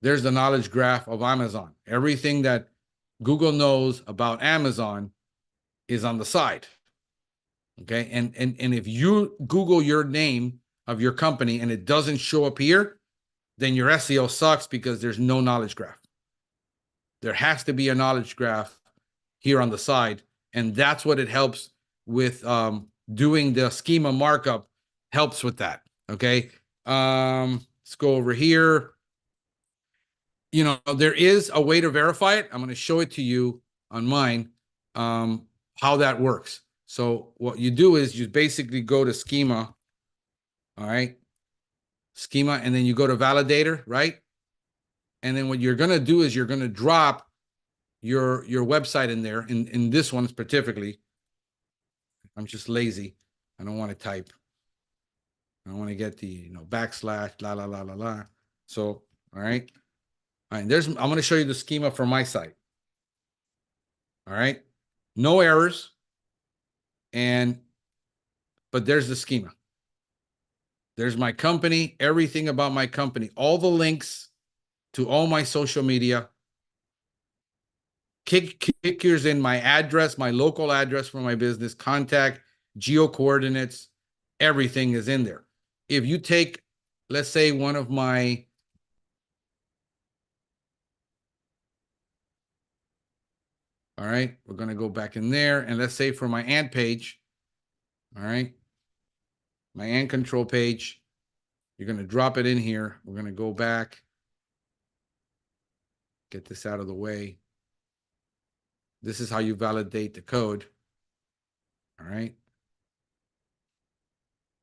there's the knowledge graph of Amazon. Everything that Google knows about Amazon is on the side. Okay. And if you Google your name of your company and it doesn't show up here, then your SEO sucks because there's no knowledge graph. There has to be a knowledge graph here on the side. And that's what it helps with doing the schema markup, helps with that. Okay. Let's go over here. There is a way to verify it. I'm going to show it to you on mine, how that works. So what you do is you basically go to schema. All right. Schema. And then you go to validator, right? And then what you're going to do is you're going to drop your website in there. In this one specifically, I'm just lazy. I don't want to type. I want to get the backslash la la la la la. So all right. All right. I'm going to show you the schema for my site. All right. No errors. But there's the schema. There's my company, everything about my company, all the links to all my social media. Kickers in my address, my local address for my business, contact, geo coordinates, everything is in there. If you take, let's say, one of my all right, we're going to go back in there. And let's say for my ant page, all right, my ant control page, you're going to drop it in here. We're going to go back, get this out of the way. This is how you validate the code. All right.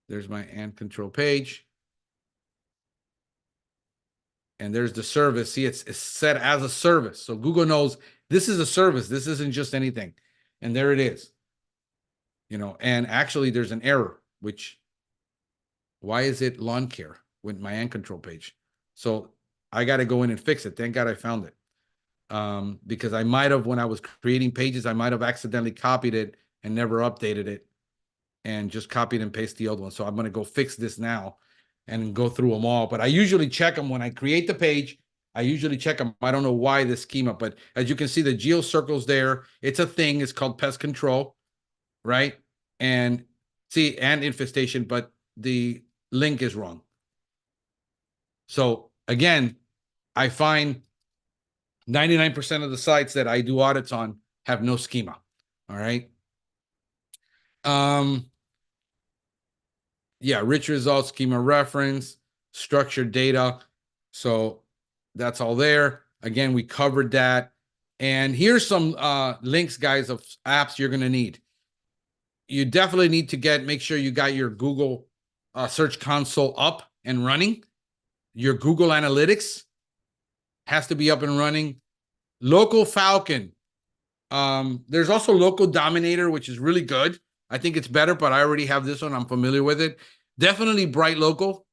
There's my ant control page. And there's the service. See, it's set as a service. So Google knows this is a service. This isn't just anything. And there it is. And actually there's an error, which, why is it lawn care with my ant control page? So I got to go in and fix it. Thank God I found it. because I might have, when I was creating pages, I might have accidentally copied it and never updated it and just copied and pasted the old one. So I'm going to go fix this now and go through them all. But I usually check them when I create the page. I usually check them. I don't know why this schema, but as you can see, the geo circles there. It's a thing. It's called pest control, right? And see, and infestation, but the link is wrong. So again, I find 99% of the sites that I do audits on have no schema. All right. Yeah, rich results, schema reference, structured data. So that's all there. Again, we covered that. And here's some links, guys, of apps you're going to need. You definitely need to make sure you got your Google Search Console up and running. Your Google Analytics has to be up and running. Local Falcon. There's also Local Dominator, which is really good. I think it's better, but I already have this one. I'm familiar with it. Definitely Bright Local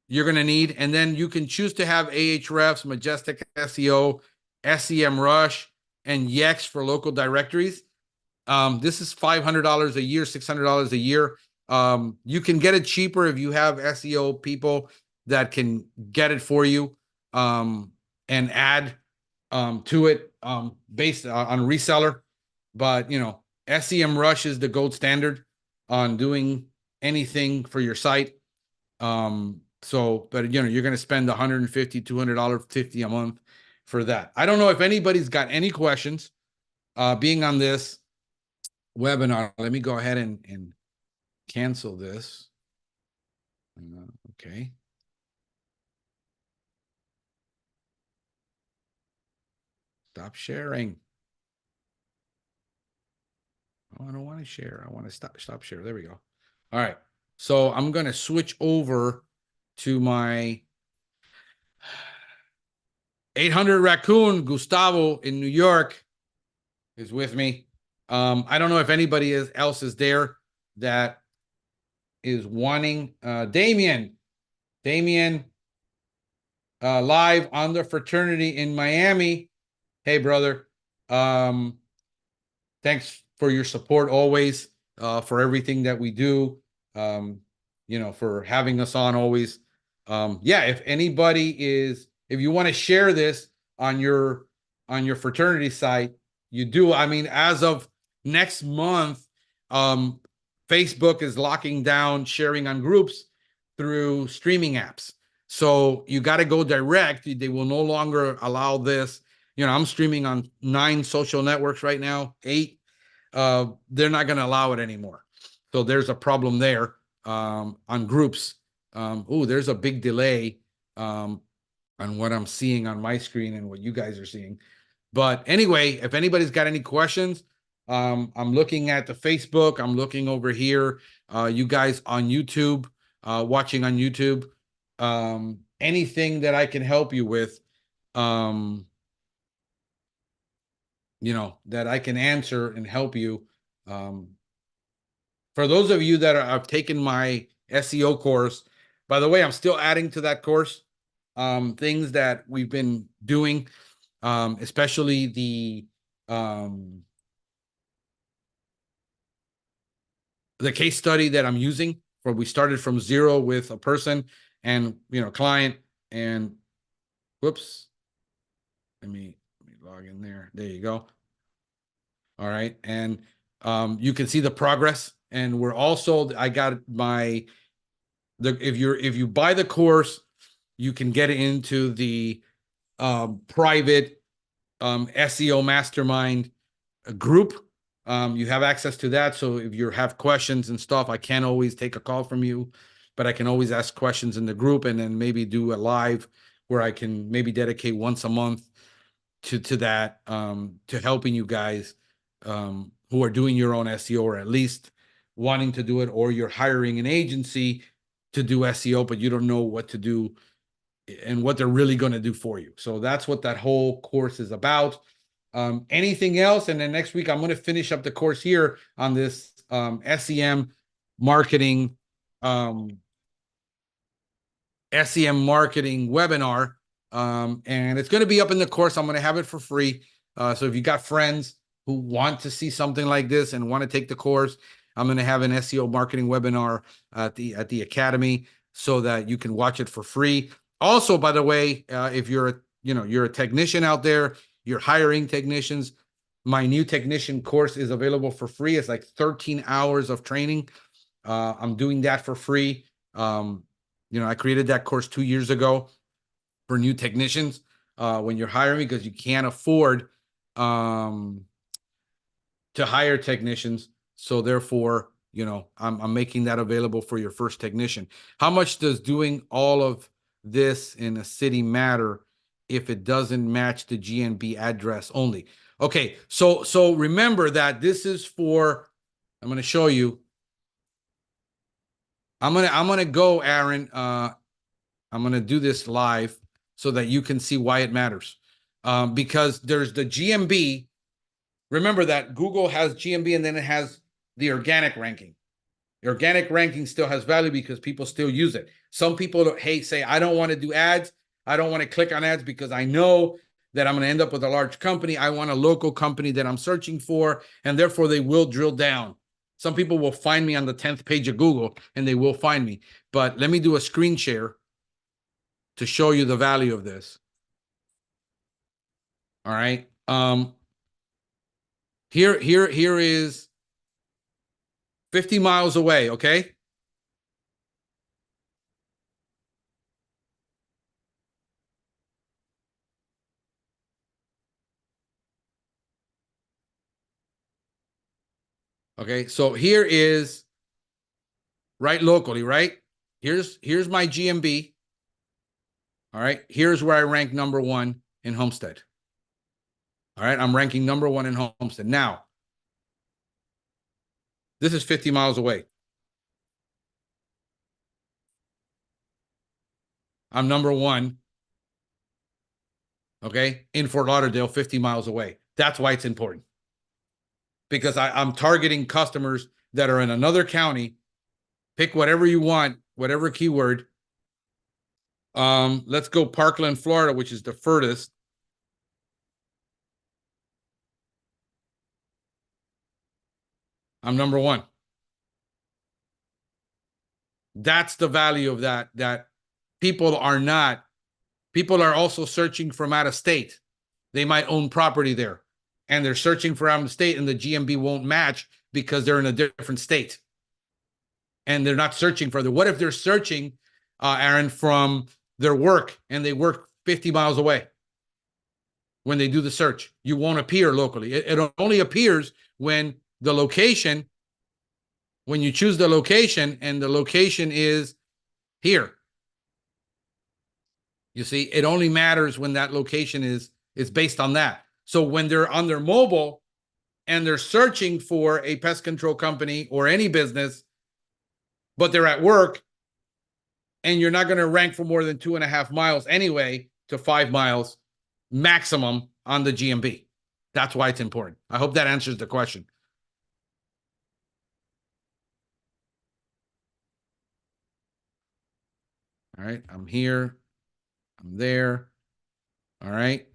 you're going to need. And then you can choose to have Ahrefs, Majestic SEO, SEM Rush, and Yext for local directories. This is $500 a year, $600 a year. You can get it cheaper if you have SEO people that can get it for you and add to it based on reseller. But, SEM Rush is the gold standard on doing anything for your site. But you're going to spend $150, $200, $50 a month for that. I don't know if anybody's got any questions being on this webinar. Let me go ahead and cancel this. Okay. Stop sharing. Oh, I don't want to share. I want to stop share. There we go. All right. So I'm going to switch over to my 800 Raccoon. Gustavo in New York is with me. I don't know if anybody else is there that is wanting. Damien, live on the fraternity in Miami. Hey, brother. Thanks for your support always, for everything that we do, for having us on always. If you want to share this on your fraternity site, you do. I mean, as of next month, Facebook is locking down sharing on groups through streaming apps. So you got to go direct. They will no longer allow this. I'm streaming on 9 social networks right now, 8. They're not going to allow it anymore. So there's a problem there on groups. There's a big delay on what I'm seeing on my screen and what you guys are seeing. But anyway, if anybody's got any questions, I'm looking at the Facebook. I'm looking over here. You guys on YouTube, watching on YouTube. Anything that I can help you with, that I can answer and help you. For those of you that have taken my SEO course, by the way, I'm still adding to that course things that we've been doing, especially the case study that I'm using. We started from 0 with a person and client, and whoops, let me log in there. There you go. All right, and you can see the progress. And we're also, I got if you buy the course, you can get into the private SEO mastermind group. You have access to that. So if you have questions and stuff, I can't always take a call from you, but I can always ask questions in the group, and then maybe do a live where I can maybe dedicate once a month to that, to helping you guys who are doing your own SEO, or at least wanting to do it, or you're hiring an agency to do SEO, but you don't know what to do and what they're really going to do for you. So that's what that whole course is about. Anything else? And then next week, I'm going to finish up the course here on this SEM marketing webinar. And it's going to be up in the course. I'm going to have it for free. So if you got friends who want to see something like this and want to take the course, I'm going to have an SEO marketing webinar at the academy so that you can watch it for free. Also, by the way, if you're a technician out there, you're hiring technicians, my new technician course is available for free. It's like 13 hours of training. I'm doing that for free. I created that course 2 years ago for new technicians when you're hiring, because you can't afford to hire technicians. So therefore, I'm making that available for your first technician. How much does doing all of this in a city matter if it doesn't match the GNB address only? Okay, so remember that this is for, I'm going to show you. I'm gonna go, Aaron. I'm gonna do this live so that you can see why it matters. Because there's the GMB. Remember that Google has GMB and then it has the organic ranking. The organic ranking still has value because people still use it. Some people say, I don't want to do ads. I don't want to click on ads because I know that I'm going to end up with a large company. I want a local company that I'm searching for, and therefore they will drill down. Some people will find me on the 10th page of Google, and they will find me. But let me do a screen share to show you the value of this. All right. Here is 50 miles away, okay? Okay, so here is right locally, right? Here's my GMB. All right, here's where I rank number 1 in Homestead. All right, I'm ranking number 1 in Homestead. Now, this is 50 miles away. I'm number 1, okay, in Fort Lauderdale, 50 miles away. That's why it's important. Because I'm targeting customers that are in another county. Pick whatever you want, whatever keyword. Let's go Parkland, Florida, which is the furthest. I'm number 1. That's the value of that people are also searching from out of state. They might own property there and they're searching for out of state, and the GMB won't match because they're in a different state and they're not searching further. What if they're searching, Aaron, from their work and they work 50 miles away? When they do the search, you won't appear locally. It only appears when you choose the location, and the location is here. You see, it only matters when that location is based on that. So when they're on their mobile and they're searching for a pest control company or any business, but they're at work, and you're not going to rank for more than 2.5 miles anyway to 5 miles maximum on the GMB. That's why it's important. I hope that answers the question. All right, I'm here. I'm there. All right.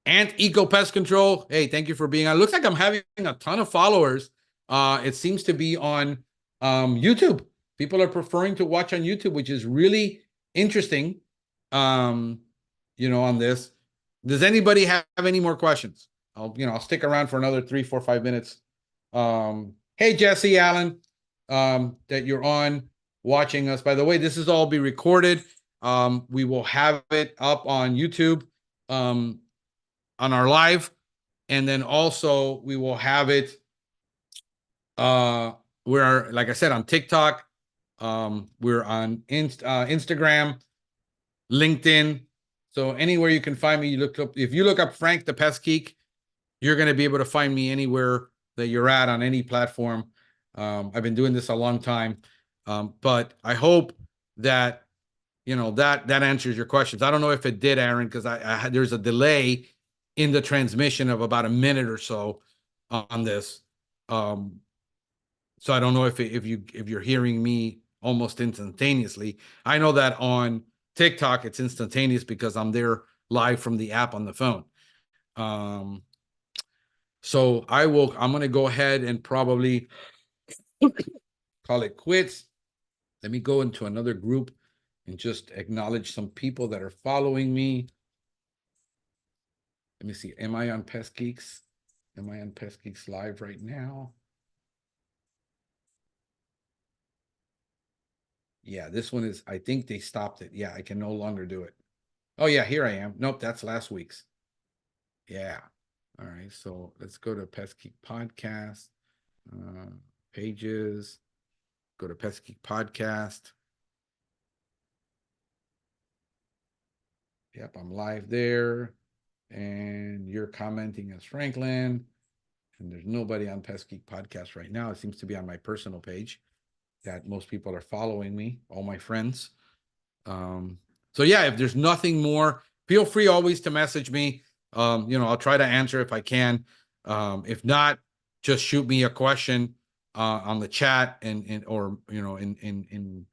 And Eco Pest Control. Hey, thank you for being on. It looks like I'm having a ton of followers. It seems to be on YouTube. People are preferring to watch on YouTube, which is really interesting. On this. Does anybody have any more questions? I'll stick around for another 3, 4, 5 minutes. Hey, Jesse Allen, that you're on watching us. By the way, this is all be recorded. We will have it up on YouTube on our live, and then also we will have it we're, like I said, on TikTok, we're on Instagram, LinkedIn. So anywhere you can find me, if you look up Frank the Pest Geek, you're going to be able to find me anywhere that you're at on any platform. I've been doing this a long time, but I hope that that answers your questions. I don't know if it did, Aaron, because there's a delay in the transmission of about a minute or so on this. So I don't know if you're hearing me almost instantaneously. I know that on TikTok, it's instantaneous because I'm there live from the app on the phone. So I'm going to go ahead and probably call it quits. Let me go into another group and just acknowledge some people that are following me. Let me see. Am I on Pest Geeks? Am I on Pest Geeks Live right now? Yeah, this one is, I think they stopped it. Yeah, I can no longer do it. Oh, yeah, here I am. Nope, that's last week's. Yeah. All right, so let's go to Pest Geek Podcast, pages, go to Pest Geek Podcast. Yep, I'm live there. And you're commenting as Franklin. And there's nobody on Pest Geek Podcast right now. It seems to be on my personal page that most people are following me, all my friends. So yeah, if there's nothing more, feel free always to message me. I'll try to answer if I can. If not, just shoot me a question on the chat or in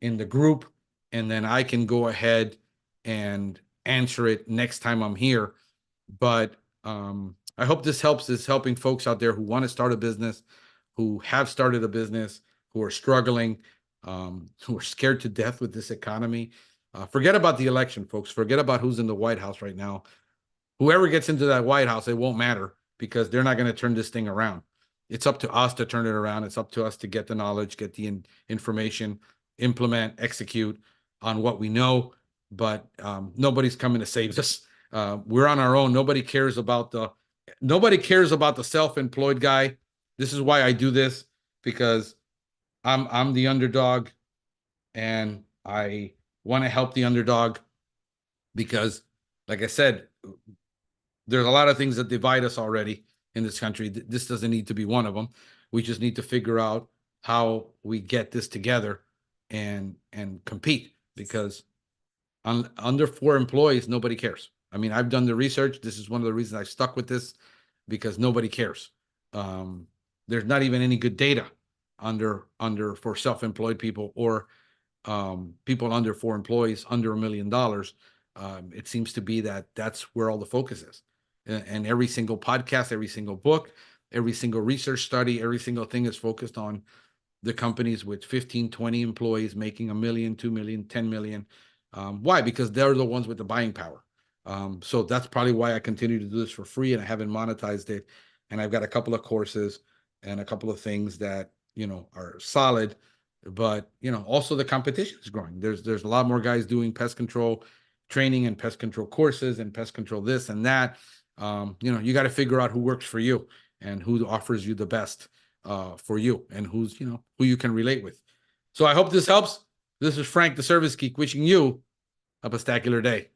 the group, and then I can go ahead and answer it next time I'm here. But I hope this helps. Is helping folks out there who want to start a business, who have started a business, who are struggling, who are scared to death with this economy. Forget about the election, folks. Forget about who's in the White House right now. Whoever gets into that White House, it won't matter because they're not going to turn this thing around. It's up to us to turn it around. It's up to us to get the knowledge, get the information, implement, execute on what we know. But nobody's coming to save us. We're on our own. Nobody cares about the self-employed guy. This is why I do this, because I'm the underdog, and I want to help the underdog because, like I said, there's a lot of things that divide us already in this country. This doesn't need to be one of them. We just need to figure out how we get this together and compete, because under 4 employees, nobody cares. I mean, I've done the research. This is one of the reasons I stuck with this, because nobody cares. There's not even any good data for self-employed people or people under 4 employees, under $1 million. It seems to be that's where all the focus is. And every single podcast, every single book, every single research study, every single thing is focused on the companies with 15, 20 employees making $1 million, 2 million, 10 million. Why? Because they're the ones with the buying power. So that's probably why I continue to do this for free, and I haven't monetized it. And I've got a couple of courses and a couple of things that, are solid, but, also the competition is growing. There's a lot more guys doing pest control training and pest control courses and pest control this and that. You got to figure out who works for you and who offers you the best for you, and who you can relate with. So I hope this helps. This is Frank, the Service Geek, wishing you a pestacular day.